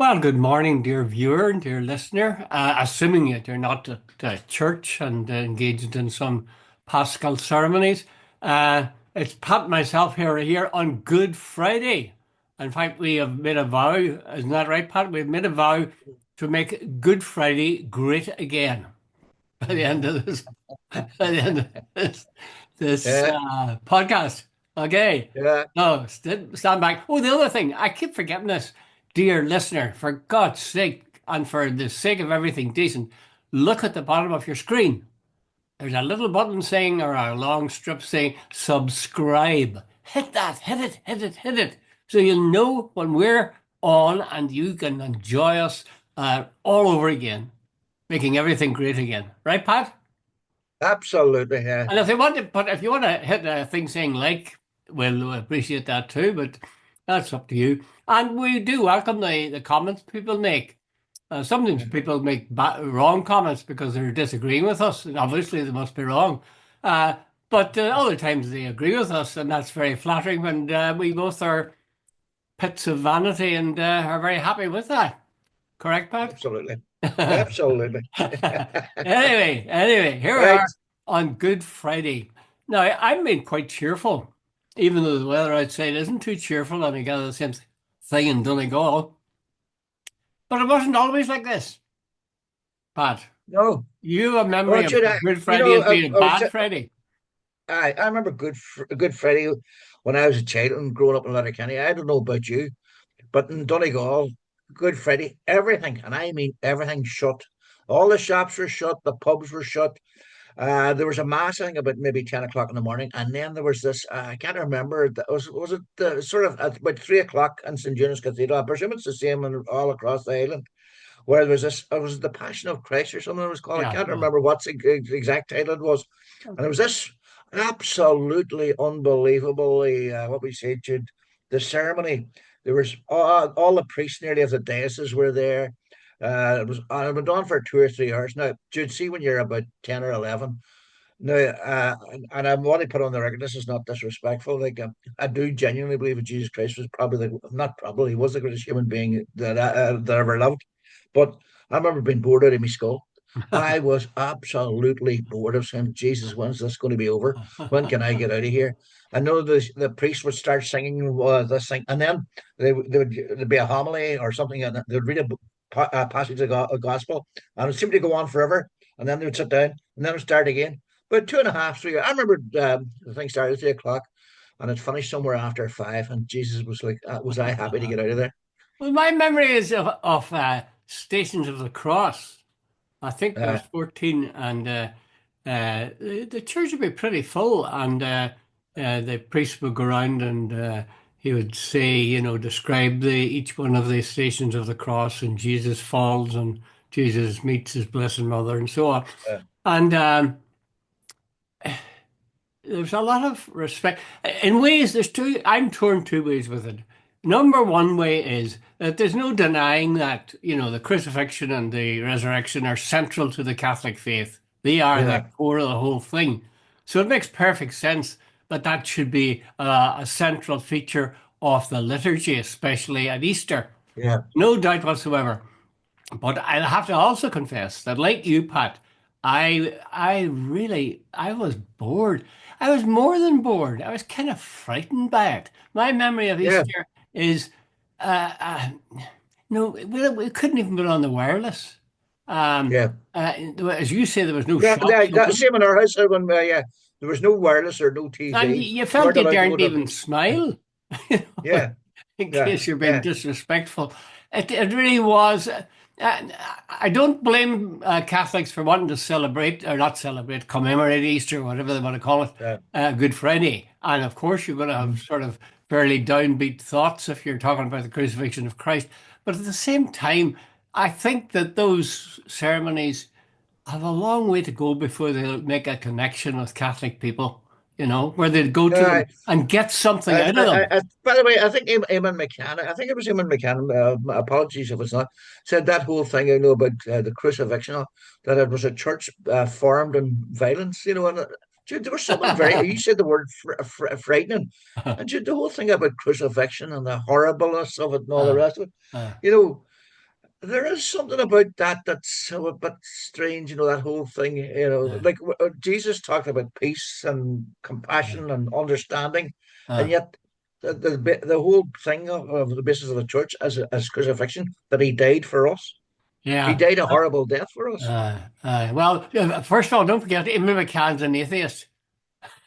Well, good morning, dear viewer and dear listener. Assuming that you're not at church and engaged in some Paschal ceremonies, it's Pat and myself here on Good Friday. In fact, we have made a vow, isn't that right, Pat? We've made a vow to make Good Friday great again by the end of this, by the end of this Yeah, podcast. Okay. yeah, No, stand back. Oh, the other thing, I keep forgetting this, dear listener, for God's sake, and for the sake of everything decent, look at the bottom of your screen. There's a little button saying, or a long strip saying, subscribe. Hit that, hit it, hit it, hit it. So you'll know when we're on and you can enjoy us all over again, making everything great again. Right, Pat? absolutely. Yeah, And if they want to, but if you want to hit a thing saying like, we'll appreciate that too. But that's up to you. And we do welcome the comments people make. Sometimes people make wrong comments because they're disagreeing with us, and obviously they must be wrong. Uh, but other times they agree with us, and that's very flattering. And we both are pits of vanity and are very happy with that. Correct, Pat? absolutely, absolutely. Anyway, here we Right. are on Good Friday. Now, I'm being quite cheerful, even though the weather outside isn't too cheerful, and I got the same thing in Donegal. But it wasn't always like this, Pat. No, You have a memory well, of should Good Friday as being a I was, bad Friday. I remember Good Friday when I was a child and growing up in Letterkenny. I don't know about you, but in Donegal, Good Friday, everything, and I mean everything, shut. All the shops were shut, the pubs were shut. There was a mass, I think, about maybe 10 o'clock in the morning, and then there was this. I can't remember. Was it sort of at about 3 o'clock in St. John's Cathedral? I presume it's the same all across the island. Where there was this, it was the Passion of Christ or something it was called. I Yeah, can't yeah. remember what the exact title it was, and it was this absolutely unbelievably what we say, Jude, the ceremony. There was all the priests nearly of the dioceses were there. It went on for 2 or 3 hours. Now, Jude, see when you're about 10 or 11. No, and I want to put on the record, this is not disrespectful. Like, I do genuinely believe that Jesus Christ was probably not probably, he was the greatest human being that I ever loved. But I remember being bored out of my skull. I was absolutely bored of saying, Jesus, when's this going to be over? When can I get out of here? I know the priest would start singing this thing, and then there'd be a homily or something, and they'd read a passage of a gospel, and it seemed to go on forever. And then they would sit down, and then it would start again. But 2.5, 3. I remember the thing started at 3 o'clock, and it finished somewhere after 5. And Jesus was like, "Was I happy to get out of there?" Well, my memory is of Stations of the Cross. I think there was Uh, 14, and the church would be pretty full, and the priest would go around and he would say, describe each one of the stations of the cross, and Jesus falls, and Jesus meets his blessed mother, and so on. uh, And there's a lot of respect. In ways, I'm torn two ways with it. Number one way is that there's no denying that, the crucifixion and the resurrection are central to the Catholic faith. They are the yeah, core of the whole thing. So it makes perfect sense that that should be a central feature of the liturgy, especially at Easter. yeah, No doubt whatsoever. But I'll have to also confess that, like you, Pat, I was bored. I was more than bored. I was kind of frightened by it. My memory of yeah, Easter is, uh, uh, no, we couldn't even put on the wireless. Um, yeah, as you say, there was no yeah. shops open, Same in our house. Yeah, there was no wireless or no and TV. you You felt weren't you allowed to go daren't to. even smile. Yeah, In yeah, case you're being yeah, disrespectful. It really was. I don't blame Catholics for wanting to celebrate or not celebrate, commemorate Easter, whatever they want to call it, yeah. Good Friday. And of course, you're going to have Mhm. sort of fairly downbeat thoughts if you're talking about the crucifixion of Christ. But at the same time, I think that those ceremonies have a long way to go before they'll make a connection with Catholic people, where they'd go to Uh, them and get something out of them. By the way, I think Eamon McCann, I think it was Eamon McCann, apologies if it's not, said that whole thing, about the crucifixion, that it was a church formed in violence, and dude, there was something you said the word frightening. And dude, the whole thing about crucifixion and the horribleness of it and all the Uh, rest of it, uh, you know, there is something about that that's so a bit strange, that whole thing, Uh, like Jesus talked about peace and uh, compassion and understanding, and uh, yet the whole thing of the basis of the church as crucifixion, that he died for us. He yeah. died a horrible death for us. Well, first of all, don't forget, Imre McCann's an atheist.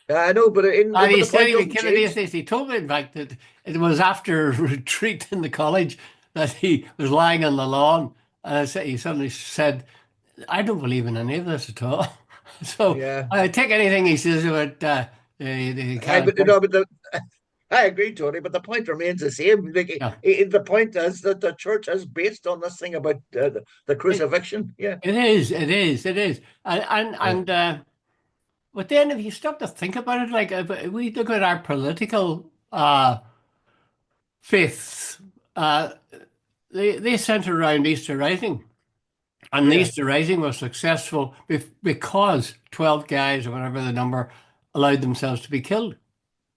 I know, And but he the said point he doesn't became an change. atheist. He told me, in fact, that it was after a retreat in the college that he was lying on the lawn. And he suddenly said, I don't believe in any of this at all. So Yeah, I take anything he says about the I Catholic but Church. I agree, Tony, but the point remains the same. Like, Yeah, the point is that the church is based on this thing about the it, crucifixion. Yeah, it is, it is, it is. yeah, But then if you stop to think about it, like if we look at our political faiths, uh, they center around Easter Rising. And the yeah, Easter Rising was successful because 12 guys or whatever the number allowed themselves to be killed,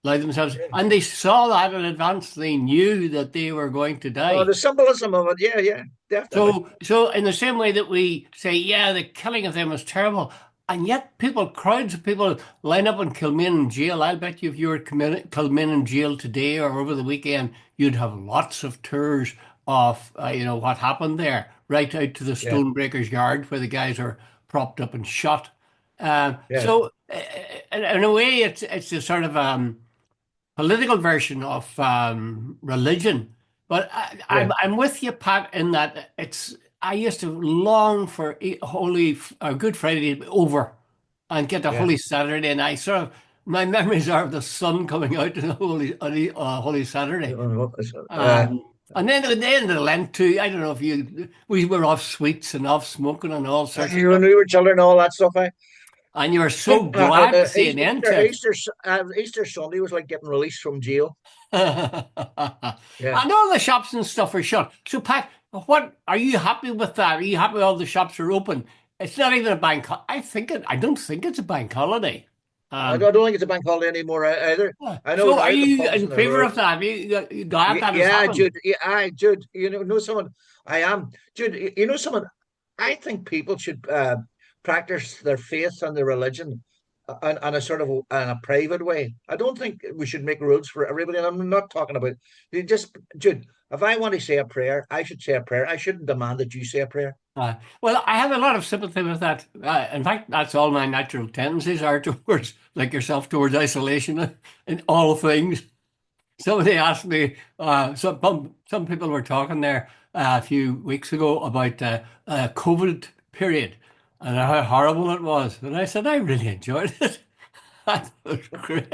allowed themselves, yeah. and they saw that in advance. They knew that they were going to Oh, die. the symbolism of it. Yeah, yeah, definitely. So in the same way that we say, yeah, the killing of them was terrible, and yet crowds of people line up in Kilmainham jail. I'll bet you if you were at Kilmainham jail today or over the weekend, you'd have lots of tours of, what happened there, right out to the Yeah, Stonebreakers Yard where the guys are propped up and shot. yeah, So in a way, it's a sort of political version of religion. But yeah, I'm with you, Pat, in that I used to long for Good Friday to be over and get to yeah. Holy Saturday, and my memories are of the sun coming out on Holy Saturday. Uh, And then at the end of Lent too, I don't know if we were off sweets and off smoking and all sorts of when stuff, we were children, all that stuff. and you were so glad to see an end to it. Easter Sunday was like getting released from jail. Yeah. And all the shops and stuff are shut. So, Pat, what are you happy with that? Are you happy all the shops are open? It's not even a bank. I don't think it's a bank holiday. I don't think it's a bank holiday anymore either. I know So, are now the you pubs in and the favor of that? Are you glad that has yeah, happened? Jude. Yeah, Jude. Know someone. I am Jude. You know someone. I think people should practice their faith and their religion on a sort of in a private way. I don't think we should make rules for everybody. And I'm not talking about you. Just Jude. If I want to say a prayer, I should say a prayer. I shouldn't demand that you say a prayer. Well, I have a lot of sympathy with that. In fact, that's all my natural tendencies are towards, like yourself, towards isolation in all things. Somebody asked me, some people were talking there a few weeks ago about COVID period and how horrible it was. And I said, I really enjoyed it. I thought it was great.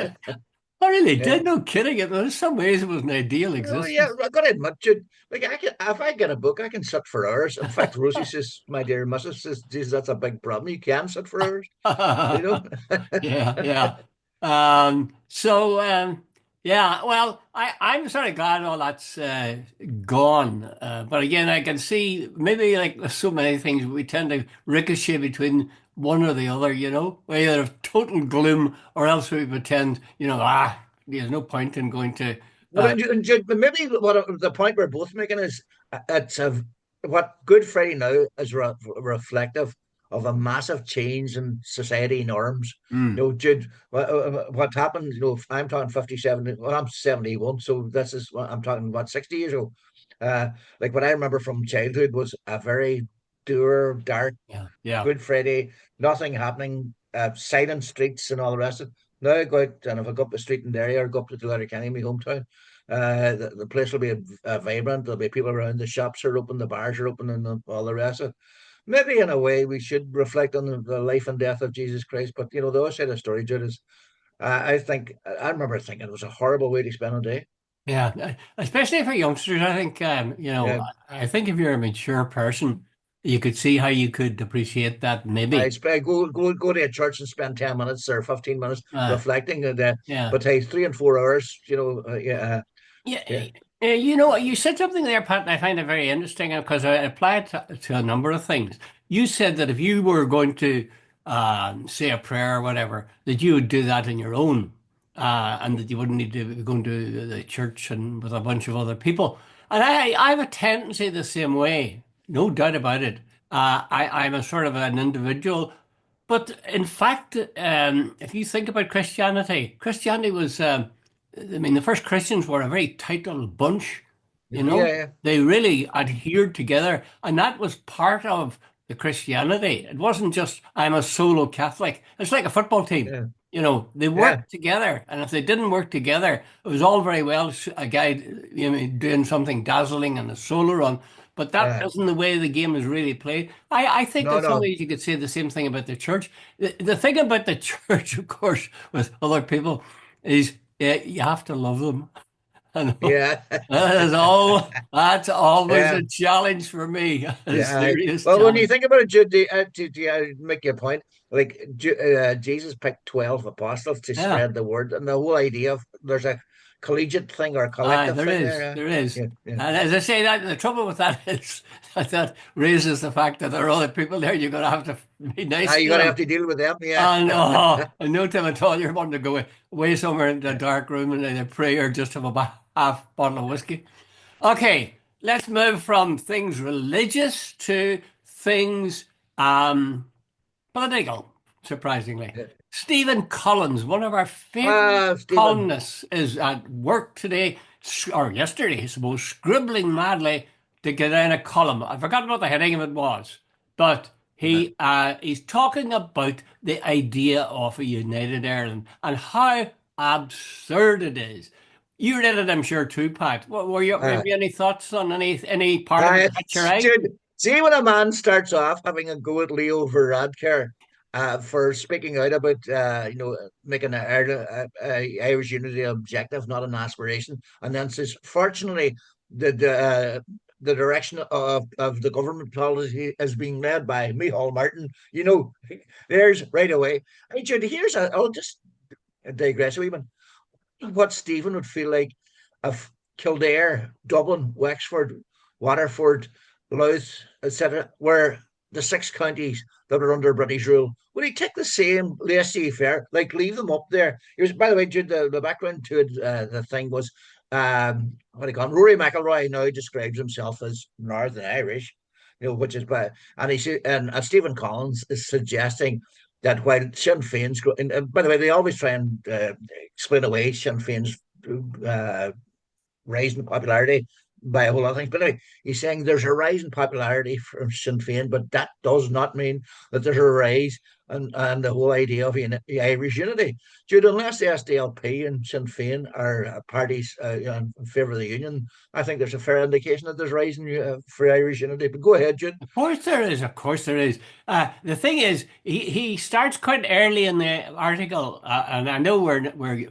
I really Yeah. did. No kidding. In some ways, it was an ideal Oh yeah, existence. I gotta admit, Jude, like I can, if I get a book, I can sit for hours. In fact, Rosie says, my dear Mrs. says, Jesus, that's a big problem. You can sit for hours, you know? Yeah, yeah. Yeah, well, I'm sort of glad all that's gone. But again, I can see maybe like with so many things, we tend to ricochet between one or the other, We either have total gloom or else we pretend, there's no point in going to. But but maybe the point we're both making is it's what Good Friday now is reflective of a massive change in society norms. Mm, Jude, what happened? I'm talking 57. Well, I'm 71, so this is what I'm talking about 60 years ago. Uh, like what I remember from childhood was a very dour, dark yeah, yeah. Good Friday, nothing happening, silent streets and all the rest of it. Now I go out and if I go up the street in Derry or go up to Letterkenny, my hometown, the place will be vibrant. There'll be people around. The shops are open, the bars are open, and all the rest of it. Maybe in a way we should reflect on the life and death of Jesus Christ. But the other side of the story, Jude, is I think I remember thinking it was a horrible way to spend a day. Yeah, especially for youngsters, I think, Yeah, I think if you're a mature person, you could see how you could appreciate that I maybe. go to a church and spend 10 minutes or 15 minutes Uh, reflecting, yeah. but hey, 3 and 4 hours, yeah, Yeah, yeah. you said something there, Pat, and I find it very interesting because I apply it to a number of things. You said that if you were going to say a prayer or whatever, that you would do that in your own, and that you wouldn't need to go into the church and with a bunch of other people. And I have a tendency the same way. No doubt about it. I'm a sort of an individual, but in fact, if you think about Christianity, Christianity was, I mean, the first Christians were a very tight little bunch, you know. Yeah, They really adhered together, and that was part of the Christianity. It wasn't just, I'm a solo Catholic. It's like a football team. yeah, You know, they yeah, worked together, and if they didn't work together, it was all very well a guy, you know, doing something dazzling in a solo run, but that yeah. isn't the way the game is really played. I think No, in some no. ways you could say the same thing about the church. The thing about the church, of course, with other people is you have to love them. I know. Yeah, That's always yeah. a challenge for me, a Yeah. serious Well, when you challenge. think about it, Jude, make your point. Like Jesus picked 12 apostles to Yeah. spread the word, and the whole idea of there's a collegiate thing or a collective There thing is, there. there is. Yeah, yeah. And as I say, that the trouble with that is that raises the fact that there are other people there. You're going to have to be nice You're to gonna have them. to deal with them. Yeah. And in no time at all, you're wanting to go away somewhere in a dark room and either pray or just have a half bottle of whiskey. Okay, let's move from things religious to things political, surprisingly. Yeah. Stephen Collins, one of our favorite Stephen. columnists, is at work today, or yesterday, I suppose, scribbling madly to get down a column. I forgot what the heading of it was, but Uh, he's talking about the idea of a united Ireland and how absurd it is. You read it, I'm sure, too, Pat. Were you uh, maybe any thoughts on any part of it catch your eye? Dude, see when a man starts off having a go at Leo Varadkar for speaking out about making Irish unity an objective, not an aspiration, and then says, fortunately, the direction of the government policy is being led by Micheál Martin. There's right away. Hey, Jude, I'll just digress a wee bit. What Stephen would feel like if Kildare, Dublin, Wexford, Waterford, Louth, etc., were the six counties that are under British rule. Would he take the same laissez-faire, like leave them up there? He was, by the way, Jude, the background to it, the thing was, what do you call him? Rory McIlroy now describes himself as Northern Irish, which is bad. And Stephen Collins is suggesting that while Sinn Féin's, and by the way, they always try and explain away Sinn Féin's uh, rise in popularity by a whole lot of things. But anyway, he's saying there's a rise in popularity from Sinn Féin, but that does not mean that there's a rise and the whole idea of Irish unity. Dude, unless the SDLP and Sinn Féin are parties in favour of the union, I think there's a fair indication that there's rising for Irish unity. But go ahead, Jude. Of course there is. Of course there is. The thing is, he starts quite early in the article, and I know we're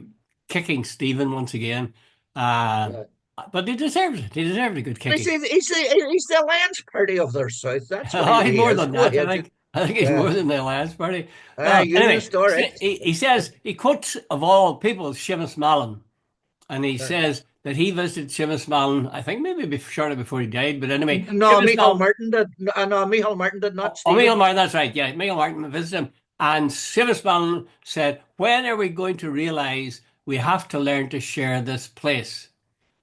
kicking Stephen once again, uh, Yeah. but he deserves it. He deserves a good He's, kicking. he's, he's the Alliance Party of their South. That's what He's he more is. than Go that. ahead, Jude. I think he's Yeah. more than the Alliance Party. Unionist, Anyway, all right. he says he quotes of all people Seamus Mallon, and he Uh, says that he visited Seamus Mallon. I think maybe shortly before he died, but anyway, no, Seamus Michael Mallon. Martin did. No, Michael Martin did not. Oh, Neil Stephen. Martin, that's right. Yeah, Neil Martin visited him. And Seamus Mallon said, when are we going to realize we have to learn to share this place?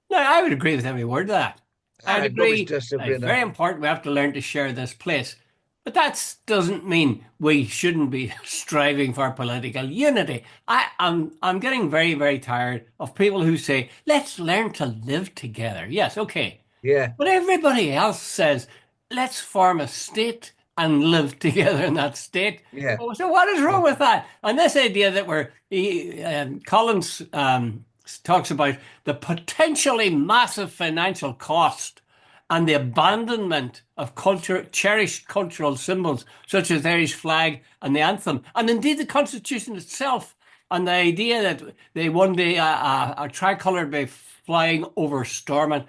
Now, I would agree with every word of that. I'd Rubbish agree that it's discipline. very important we have to learn to share this place. But that doesn't mean we shouldn't be striving for political unity. I'm getting very, very tired of people who say, let's learn to live together. Yes, okay. Yeah, But everybody else says, let's form a state and live together in that state. yeah, So what is yeah, wrong with that? And this idea that Collins talks about the potentially massive financial cost and the abandonment of cherished cultural symbols such as the Irish flag and the anthem, and indeed the Constitution itself, and the idea that they one day a tricolour be flying over Stormont.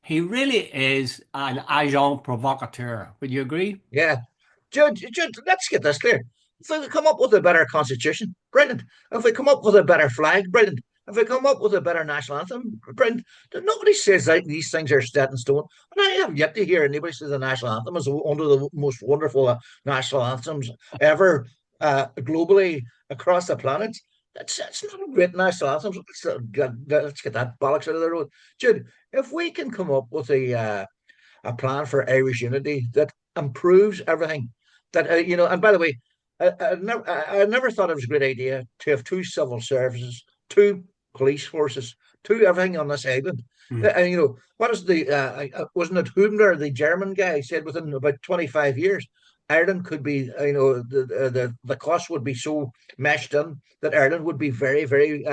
He really is an agent provocateur. Would you agree? yeah. Jude, let's get this clear. If we come up with a better constitution, brilliant. If we come up with a better flag, brilliant. If we come up with a better national anthem, brilliant. Nobody says that these things are set in stone. And I have yet to hear anybody say the national anthem is one of the most wonderful national anthems ever globally across the planet. That's not a great national anthem. Let's get that bollocks out of the road. Jude, if we can come up with a plan for Irish unity that improves everything. And by the way, I never thought it was a great idea to have two civil services, two police forces, two everything on this island. Mm. And what is wasn't it Hubner, the German guy, said within about 25 years, Ireland could be, the cost would be so meshed in that Ireland would be very, very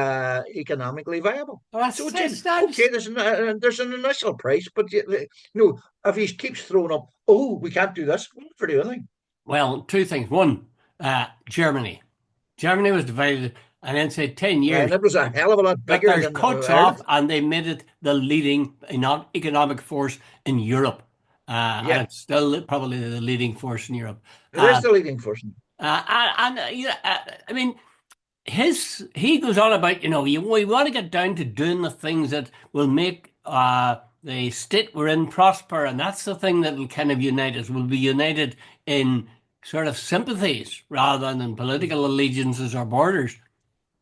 economically viable. Well, So, that's okay, there's an initial price, but if he keeps throwing up, oh, we can't do this, we'll never do anything. well, two things. One, Germany. Germany was divided and then said 10 And years. it was a hell of a lot Got bigger their than coats off Ireland. and they made it the leading economic force in Europe. And Yeah, it's still probably the leading force in Europe. it is the leading force. I mean, he goes on about, we want to get down to doing the things that will make the state we're in prosper, and that's the thing that will kind of unite us. We'll be united in sort of sympathies rather than in political allegiances or borders.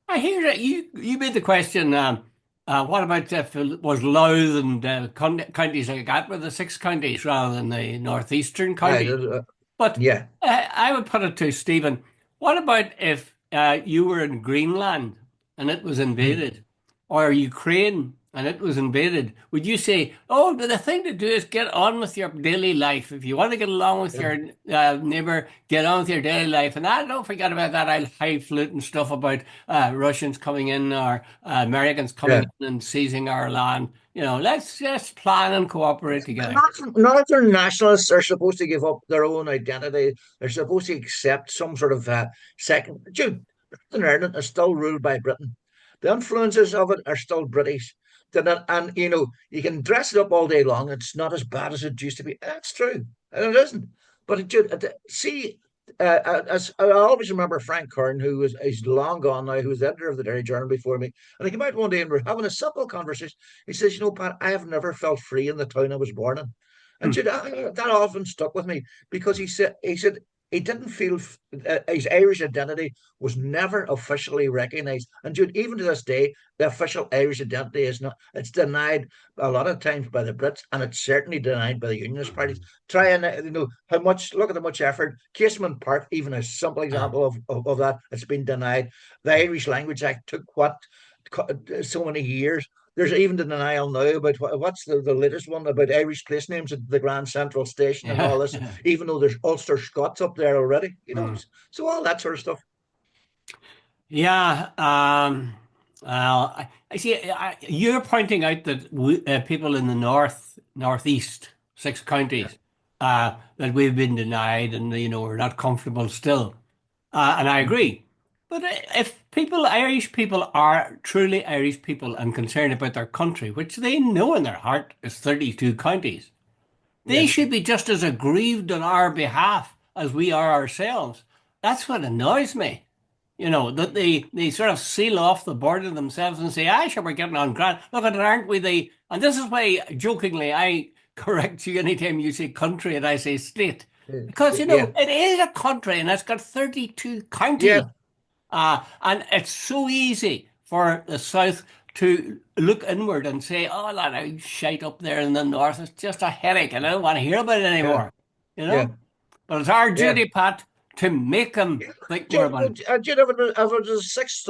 I hear that you made the question. What about if it was Louth and counties like that were the six counties rather than the northeastern I, counties? But yeah, I would put it to Stephen, what about if you were in Greenland and it was mm, invaded, or Ukraine and it was invaded? Would you say, oh, the thing to do is get on with your daily life? If you want to get along with yeah, your neighbor, get on with your daily life. And I don't forget about that. I'll highfalutin stuff about Russians coming in or Americans coming yeah. in and seizing our land. Let's just plan and cooperate together. Northern nationalists are supposed to give up their own identity. They're supposed to accept some sort of second. Dude, Northern Ireland is still ruled by Britain. The influences of it are still British. And you can dress it up all day long. It's not as bad as it used to be. That's true. And it isn't. But see, as I always remember Frank Kern, he's long gone now, who was the editor of the Derry Journal before me. And he came out one day and we're having a simple conversation. He says, Pat, I have never felt free in the town I was born in. And Hmm. that often stuck with me because he said he didn't feel his Irish identity was never officially recognised. And Jude, even to this day, the official Irish identity is not. It's denied a lot of times by the Brits, and it's certainly denied by the Unionist parties. Try and how much. Look at how much effort. Casement Park, even a simple example of that, it's been denied. The Irish Language Act took so many years. There's even the denial now about what's the latest one about Irish place names at the Grand Central Station and all Yeah. this, even though there's Ulster Scots up there already, Hmm. so all that sort of stuff. Yeah. Well, I see. You're pointing out that people in the northeast, six counties, that we've been denied, and we're not comfortable still. And I agree. But if Irish people, are truly Irish people and concerned about their country, which they know in their heart is 32 counties, they Yeah, should be just as aggrieved on our behalf as we are ourselves. That's what annoys me. That they sort of seal off the border themselves and say, "Ah, sure, we're getting on grand. Look at it, aren't we?" And this is why, jokingly, I correct you anytime you say country and I say state, because yeah, it is a country and it's got 32 counties, yeah, and it's so easy for the South to look inward and say, "Oh, that shite up there in the north is just a headache, and I don't want to hear about it yeah, anymore." You yeah, know, but it's our yeah. duty, Pat, to make them think more about it. Do you know if it was the six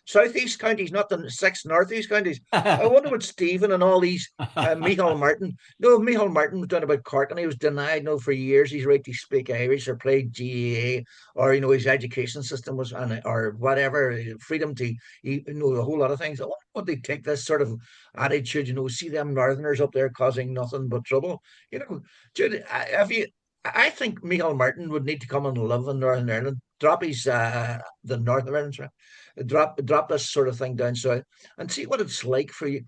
southeast counties, not the six northeast counties? I wonder what Stephen and all these Michael Martin. No, Michael Martin was done about Cork and he was denied no for years. He's right to speak Irish or play GAA or his education system was or whatever freedom to a whole lot of things. I wonder would they take this sort of attitude? See them Northerners up there causing nothing but trouble. Jude, have you? I think Michael Martin would need to come and live in Northern Ireland, drop his the Northern Ireland, sorry, drop this sort of thing down south, and see what it's like for you.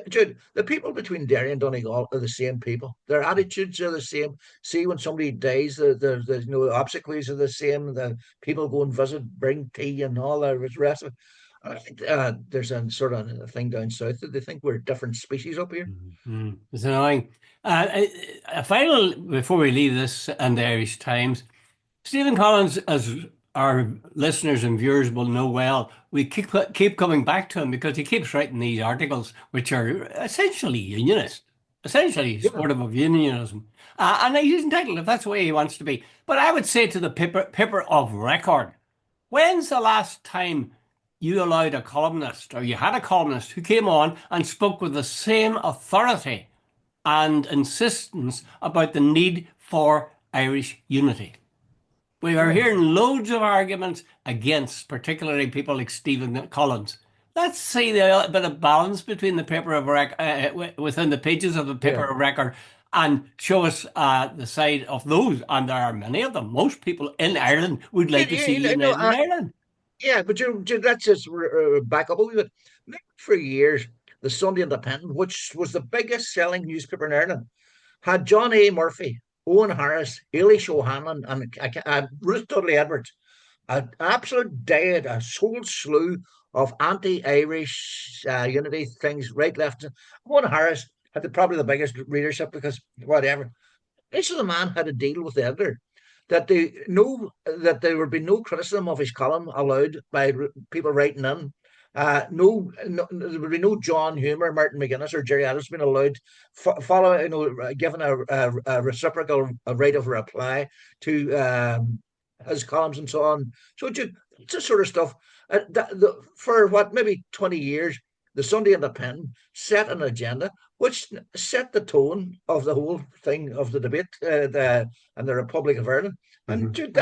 Jude, the people between Derry and Donegal are the same people. Their attitudes are the same. See, when somebody dies, the obsequies are the same. The people go and visit, bring tea and all the rest of it. I think there's a sort of a thing down south that they think we're different species up here. It's annoying. A final before we leave this and the Irish Times. Stephen Collins, as our listeners and viewers will know well, we keep coming back to him because he keeps writing these articles, which are essentially unionist. essentially Yeah. supportive of unionism. And he's entitled if that's the way he wants to be. But I would say to the paper of record, when's the last time you allowed a columnist or you had a columnist who came on and spoke with the same authority and insistence about the need for Irish unity? We are Yeah. hearing loads of arguments against, particularly people like Stephen Collins. Let's see the bit of balance between the paper of within the pages of the paper Yeah. of record, and show us the side of those. And there are many of them. Most people in Ireland would like to see You know, united Ireland. yeah, but let's just back up a wee bit. Maybe for years, the Sunday Independent, which was the biggest selling newspaper in Ireland, had John A. Murphy, Owen Harris, Eilish O'Hanlon, and Ruth Dudley Edwards. An absolute diet, a whole slew of anti-Irish unity things, right, left. Owen Harris had probably the biggest readership because whatever. This is a man had a deal with the editor that they know that there would be no criticism of his column allowed by people writing in. There would be no John Humour, Martin McGuinness, or Jerry Adams being allowed follow, given a reciprocal right of reply to his columns and so on. So it's the sort of stuff for what maybe 20 years, the Sunday Independent set an agenda which set the tone of the whole thing of the debate and the Republic of Ireland. And Mhm. dude,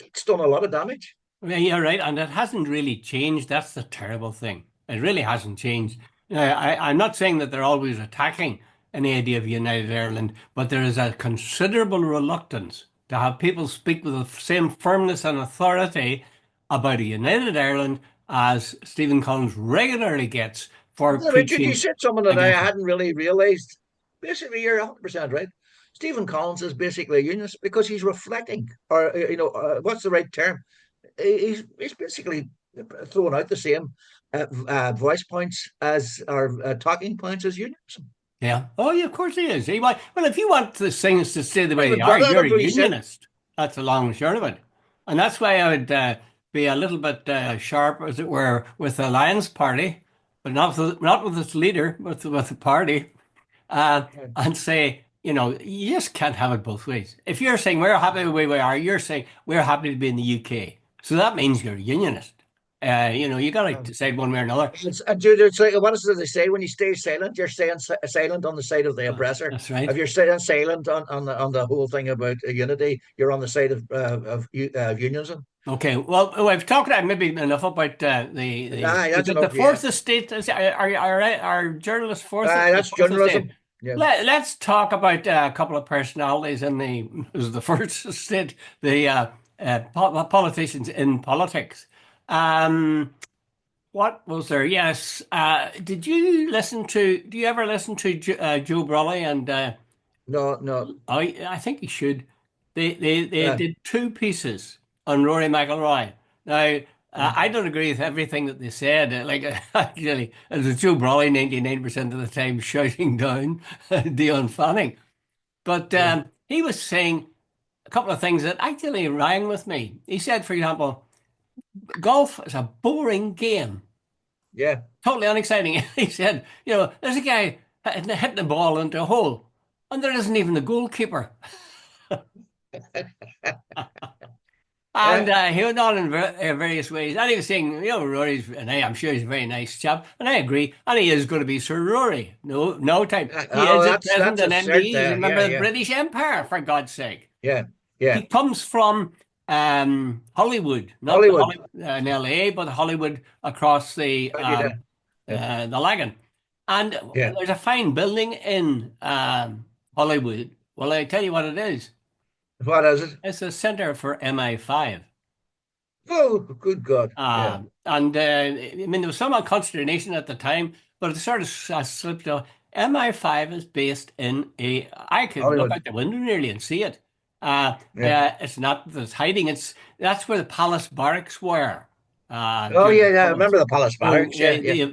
it's done a lot of damage. Yeah, you're right, and it hasn't really changed. That's the terrible thing. It really hasn't changed. I'm not saying that they're always attacking any idea of United Ireland, but there is a considerable reluctance to have people speak with the same firmness and authority about a United Ireland as Stephen Collins regularly gets for Richard, you preaching said something that I against it. hadn't really realised. Basically, you're 100% right. Stephen Collins is basically a unionist because he's reflecting, or what's the right term? He's basically throwing out the same voice points as our talking points as unionism. Yeah. Oh, yeah, of course he is. Well, if you want the things to stay the I way they haven't are, got at you're it, a but he said, unionist. That's the long and short of it. And that's why I would be a little bit sharp, as it were, with the Alliance Party, but not with its leader, but with the party, and say, you just can't have it both ways. If you're saying we're happy the way we are, you're saying we're happy to be in the UK. So that means you're a unionist. You got to decide one way or another. Dude, it's like, what is it they say when you stay silent? You're staying silent on the side of the oppressor. That's right. If you're staying silent on the whole thing about unity, you're on the side of unionism. Okay, well, we've talked maybe enough about Aye, is that's it the enough. Yeah, fourth estate? Are journalists fourth aye, the that's fourth estate? journalism. Yeah. Let's talk about a couple of personalities in the is the first estate, the politicians in politics. Um, what was there? Yes. Did you listen to? Do you ever listen to Joe Brolly and No, no. I think he should. They Uh, did two pieces on Rory McIlroy. Now, I don't agree with everything that they said. Like, actually, it was Joe Brawley 99% of the time shouting down Dion Fanning. But yeah, he was saying a couple of things that actually rang with me. He said, for example, golf is a boring game, yeah. totally unexciting. He said, there's a guy hitting the ball into a hole, and there isn't even the goalkeeper. And Uh, he went on in various ways. And he was saying, Rory's, and I'm sure he's a very nice chap, and I agree. And he is going to be Sir Rory. No, no time. He oh, is at present that's an a cert MBE. He's a there. member Yeah, of the yeah, British Empire, for God's sake. yeah, yeah. He comes from Hollywood, not the Hollywood. Hollywood in LA, but Hollywood across Yeah, yeah, the Lagan. And yeah. there's a fine building in Hollywood. Well, I tell you what it is. What is it? It's a center for MI5. Oh, good God. Yeah. And I mean, there was some consternation at the time, but it sort of slipped off. MI5 is based in I could look Hollywood. out the window nearly and see it. Yeah. It's not that it's hiding. That's where the palace barracks were Oh, during yeah, the yeah. I Troubles. remember the Palace So Barracks. Yeah, yeah.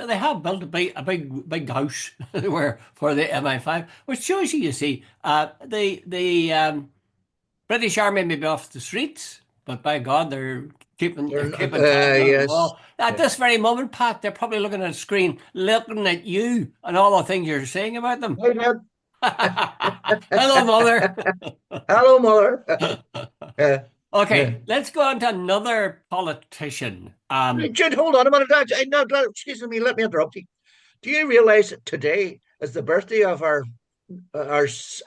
they have built a big house where for the MI5, which shows you, you see, the British Army may be off the streets, but by God, they're They're keeping tabs on the yes. wall. At Yeah. this very moment, Pat, they're probably looking at a screen, looking at you and all the things you're saying about them. Hey, Dad. Hello, mother. Hello, mother. Yeah. Yeah. Okay, let's go on to another politician. Jude, hold on a minute. No, excuse me. Let me interrupt you. Do you realize that today is the birthday of our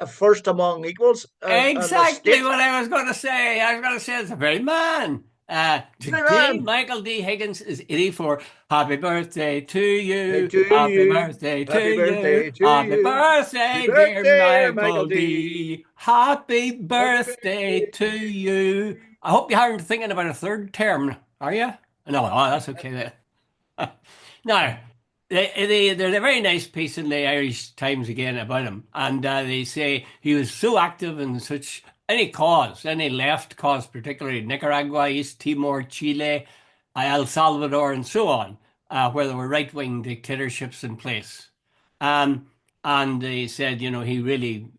first among equals on the Exactly state? what I was going to say. I was going to say it's the very man. Today, Man, Michael D. Higgins is 84. Happy birthday to you. to Happy you. birthday to Happy you. birthday to Happy you. Happy birthday, dear birthday, Michael Michael D. D. Happy Happy birthday birthday to you. I hope you aren't thinking about a third term, are you? No, oh, that's okay. Now, there's a very nice piece in the Irish Times again about him, and they say he was so active in such any cause, any left cause, particularly Nicaragua, East Timor, Chile, El Salvador, and so on, where there were right-wing dictatorships in place. Um, and they said, he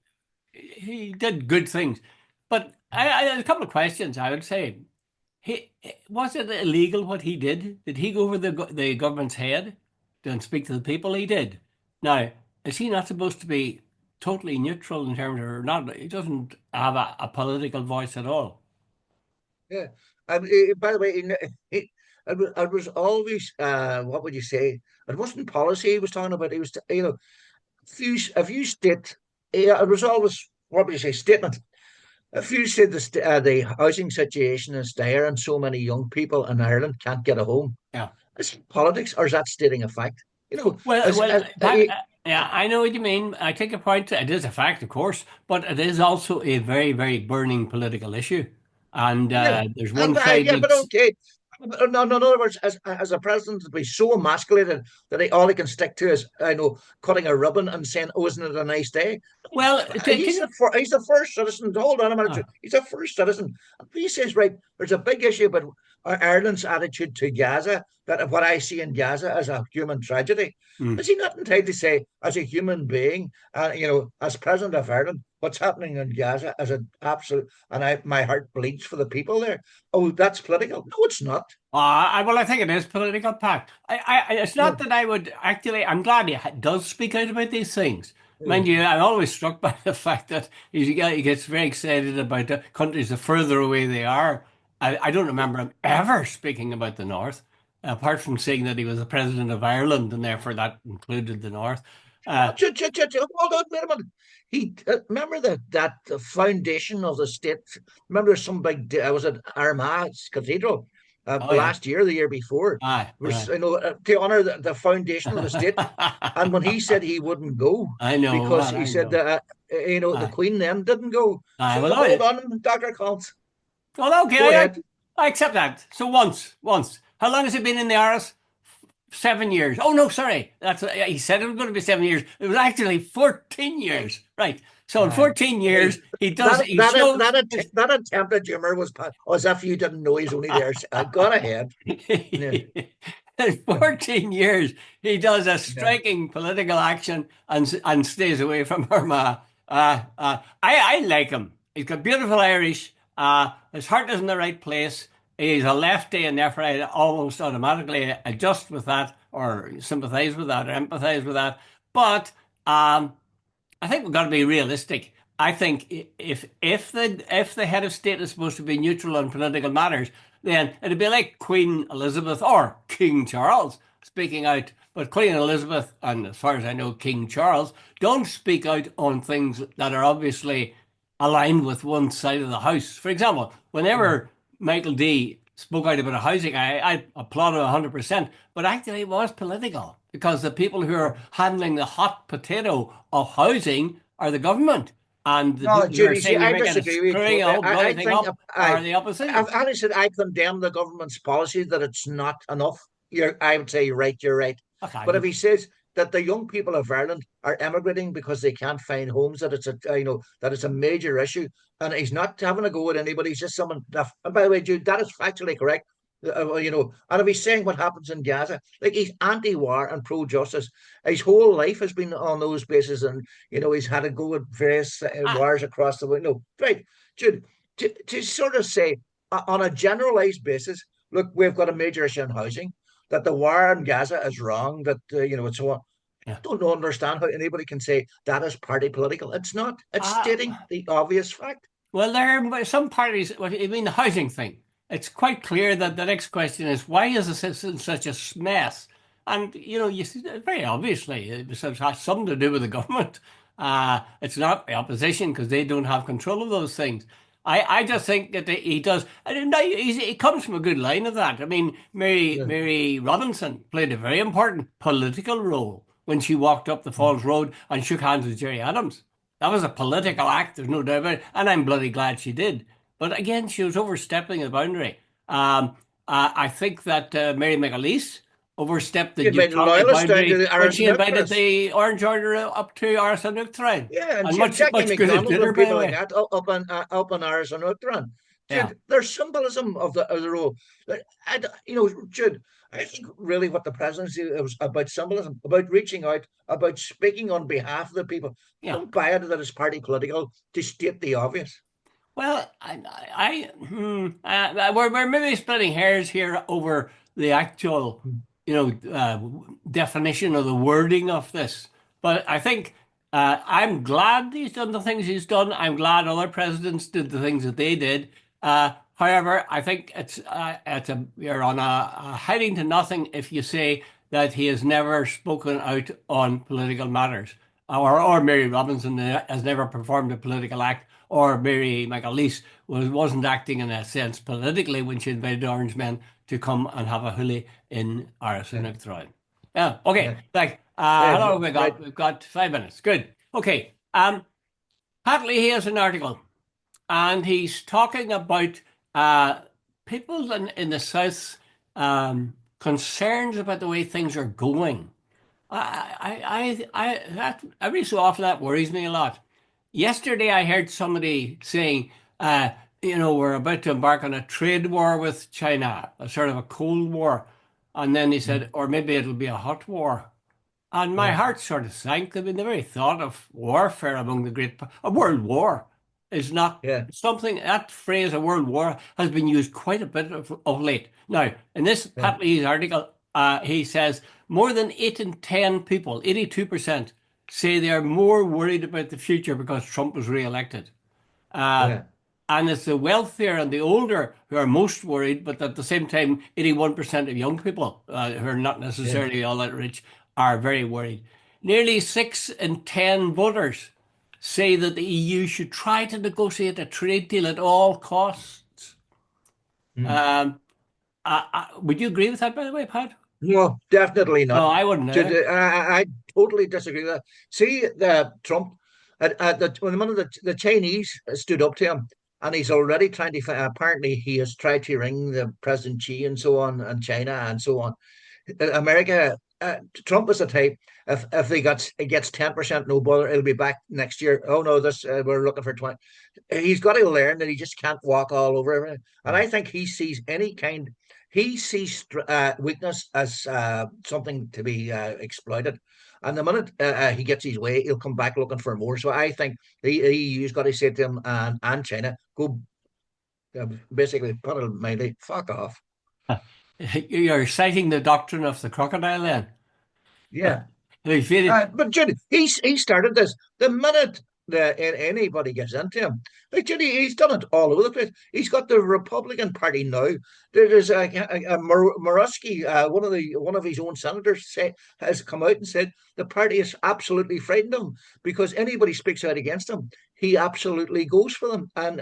did good things. But I had a couple of questions. I would say he was it illegal what he did? Did he go over the government's head and speak to the people? He did. Now, is he not supposed to be totally neutral in terms of not? He doesn't have a political voice at all. Yeah. By the way, it was always, what would you say? It wasn't policy he was talking about. He was, if you state, yeah, it was always, what would you say, statement. If you said the housing situation is dire and so many young people in Ireland can't get a home, Yeah. is it politics or is that stating a fact? Well, As, well, Pat, yeah, I know what you mean. I take a point. It is a fact, of course, but it is also a very, very burning political issue. And yeah, there's one and side yeah, but that's, okay. No, no, in other words, as a president to be so emasculated that all he can stick to is, I know, cutting a ribbon and saying, "Oh, isn't it a nice day?" well, can you? He's the first citizen. Hold on a minute. Uh, He's the first citizen. And he says, right, there's a big issue about Ireland's attitude to Gaza. That what I see in Gaza as a human tragedy. mm. Is he not entitled to say, as a human being, as president of Ireland, what's happening in Gaza as an absolute, and my heart bleeds for the people there. Oh, that's political. No, it's not. Well, I think it is political, Pat. It's not No. that I would actually. I'm glad he does speak out about these things. Mind Mm. you, I'm always struck by the fact that he gets very excited about the countries the further away they are. I don't remember him ever speaking about the North, apart from saying that he was the president of Ireland and therefore that included the North. Uh, Hold on, wait a minute. He remember that the foundation of the state. Remember, there's some big. I was at Armagh Cathedral oh yeah, last year, the year before. aye, Was aye. to honor the foundation of the state. And when he said he wouldn't go I know, because man, he I said know. that the Aye, Queen then didn't go. aye. So Well, hold on, Doctor Collins. well, okay, Go ahead. I accept that. So once. How long has he been in the Irish? 7 years. Oh no, sorry. That's he said it was going to be 7 years. It was actually 14 years. Right. So in Aye. 14 Hey, years, he shows his that attempt at humor was as if you didn't know he's only there. Go ahead. Yeah. in 14 years, he does a Yeah. striking political action and stays away from Armagh. I like him. He's got beautiful Irish. His heart is in the right place. He's a lefty, and therefore I almost automatically adjust with that, or sympathise with that, or empathise with that. But I think we've got to be realistic. I think if the head of state is supposed to be neutral on political matters, then it'd be like Queen Elizabeth or King Charles speaking out. But Queen Elizabeth, and as far as I know, King Charles, don't speak out on things that are obviously aligned with one side of the house. For example, whenever Michael D spoke out about housing, I applaud him 100%, but actually it was political because the people who are handling the hot potato of housing are the government. And the No, people who are Judy, see, saying I you're making disagree with you screwing the totally. whole bloody I thing think up are the opposition. I said I condemn the government's policy that it's not enough. I would say you're right. You're right. Okay, But if but he says that the young people of Ireland are emigrating because they can't find homes, that it's that it's a major issue, and he's not having a go at anybody. He's just someone. And by the way, Jude, that is factually correct. And if he's saying what happens in Gaza, like he's anti-war and pro-justice, his whole life has been on those bases, and he's had to go at various I, wars across the world. No, right, Jude, to sort of say. on a generalized basis, look, we've got a major issue in housing. That the war in Gaza is wrong. That it's so on. Yeah. I don't understand how anybody can say that is party political. It's not. It's Uh, stating the obvious fact. well, there are some parties, well, I mean, the housing thing. It's quite clear that the next question is why is the system such a mess? And, you see, very obviously, it has something to do with the government. It's not the opposition because they don't have control of those things. I just think that he does. And he comes from a good line of that. I mean, Yeah. Mary Robinson played a very important political role when she walked up the Falls Road and shook hands with Jerry Adams. That was a political act, there's no doubt about it, and I'm bloody glad she did. But again, she was overstepping the boundary. I think that Mary McAleese overstepped the He had made neutrality loyalists down to boundary the when Ars she invited Noctris. the Orange Order up to Ars an Uachtaráin. Yeah, and And Jim, much, Jackie much good it McDonald did her, and by the people like way. that up on Ars and Uachtaráin. Yeah, Jude, there's symbolism of the role. Jude, I think really what the presidency it was about symbolism, about reaching out, about speaking on behalf of the people. I yeah. don't buy it that it's party political to state the obvious. Well, we're maybe splitting hairs here over the actual, definition of the wording of this. But I think I'm glad he's done the things he's done. I'm glad other presidents did the things that they did. However, I think you're on a heading to nothing if you say that he has never spoken out on political matters, or Mary Robinson has never performed a political act, or Mary McAleese wasn't acting in a sense politically when she invited Orange men to come and have a hula in Yeah, Arsenal. Yeah, okay. yeah. Like, Uh, how long have we right. got? We've got 5 minutes. Good. Okay. Pat Leahy has an article, and he's talking about uh, people in the South concerns about the way things are going. That every so often that worries me a lot. Yesterday, I heard somebody saying, we're about to embark on a trade war with China, a sort of a cold war. And then he said, or maybe it'll be a hot war. And my Yeah, heart sort of sank. I mean, the very thought of warfare among a world war is not yeah, something, that phrase, a world war, has been used quite a bit of late. Now, in this yeah, Pat Lee's article, he says more than 8 in 10 people, 82%, say they are more worried about the future because Trump was re-elected. Uh, yeah, and it's the wealthier and the older who are most worried, but at the same time, 81% of young people who are not yeah. necessarily all that rich are very worried. Nearly 6 in 10 voters say that the EU should try to negotiate a trade deal at all costs. Mm. Um, would you agree with that, by the way, Pat? No, definitely No, not. I wouldn't either. I totally disagree with that. See, the Trump, when the minute the Chinese stood up to him, and he's already trying to, apparently, he has tried to ring the President Xi and so on, and China and so on. America, Trump is the type. If he gets 10%, no bother, it'll be back next year. Oh no, this we're looking for 20. He's got to learn that he just can't walk all over everything. And I think he sees weakness as something to be exploited. And the minute he gets his way, he'll come back looking for more. So I think the EU's got to say to him and China, go basically put it mildly, fuck off. You're citing the doctrine of the crocodile then. Yeah. They feel it. But Judy, he started this the minute anybody gets into him. Like Judy, he's done it all over the place. He's got the Republican Party now. There's a Murusky, one of his own senators, has come out and said the party is absolutely frightened of him because anybody speaks out against him, he absolutely goes for them, and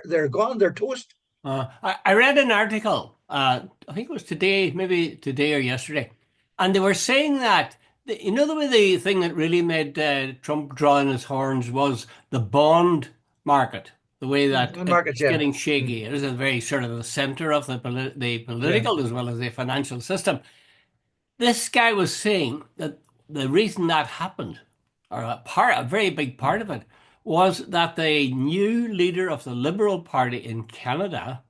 they're gone. They're toast. I read an article, I think it was today, maybe today or yesterday, and they were saying that, the way the thing that really made Trump draw in his horns was the bond market, the way that The markets, it's yeah. getting Mm, shaky. It is a very sort of the center of the yeah, political as well as the financial system. This guy was saying that the reason that happened, or a very big part of it, was that the new leader of the Liberal Party in Canada,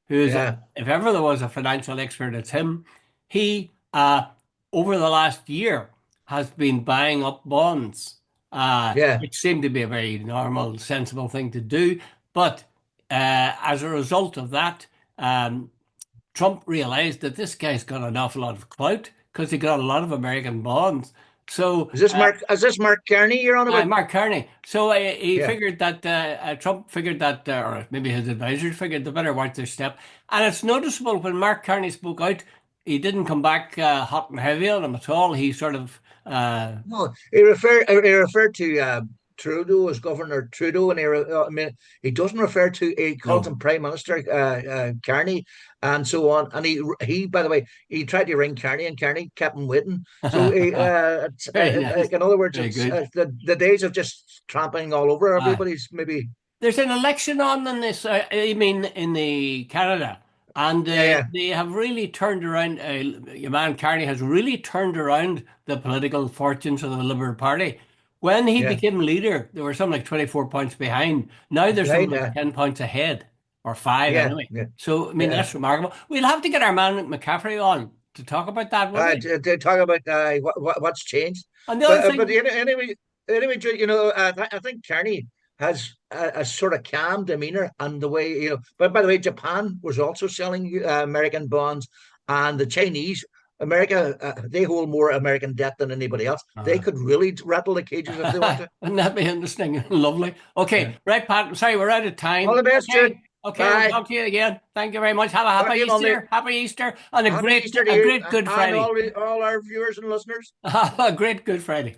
who is, yeah, if ever there was a financial expert, it's him. He, over the last year, has been buying up bonds, yeah, which seemed to be a very normal, sensible thing to do. But as a result of that, Trump realized that this guy's got an awful lot of clout because he got a lot of American bonds. So Is this Mark Carney you're on about? Mark Carney. So he Yeah. figured that Trump figured that, or maybe his advisors figured they better watch their step. And it's noticeable when Mark Carney spoke out, he didn't come back hot and heavy on him at all. He sort of, No, he referred to Trudeau as Governor Trudeau, and I mean, he doesn't refer to. He calls no, him Prime Minister Carney, and so on. And he, by the way, he tried to ring Carney, and Carney kept him waiting. So, very nice, in other words, very it's good. the days of just trampling all over Uh, everybody's maybe. There's an election on in this, I mean, in the Canada, and Yeah, yeah, they have really turned around. Your man Carney has really turned around the political fortunes of the Liberal Party. When he yeah. became leader, there were something like 24 points behind. Now there's something Right. like 10 points ahead, or five Yeah, anyway. yeah, So, I mean, yeah. that's remarkable. We'll have to get our man McCaffrey on to talk about that, won't we? To talk about what's changed. And the other But thing, anyway, I think Carney has a sort of calm demeanor, and the way, But by the way, Japan was also selling American bonds, and the Chinese. America, they hold more American debt than anybody else. They uh, could really rattle the cages if they want to. wouldn't that be interesting? Lovely. Yeah. Okay, right, Pat. Sorry, we're out of All time. the best, Jude. Okay, okay, we'll Bye. talk to you again. Thank you very much. Have a Talk to you Monday. Happy Easter, and Happy Easter to a you great Good and Friday. all our viewers and listeners. A great Good Friday.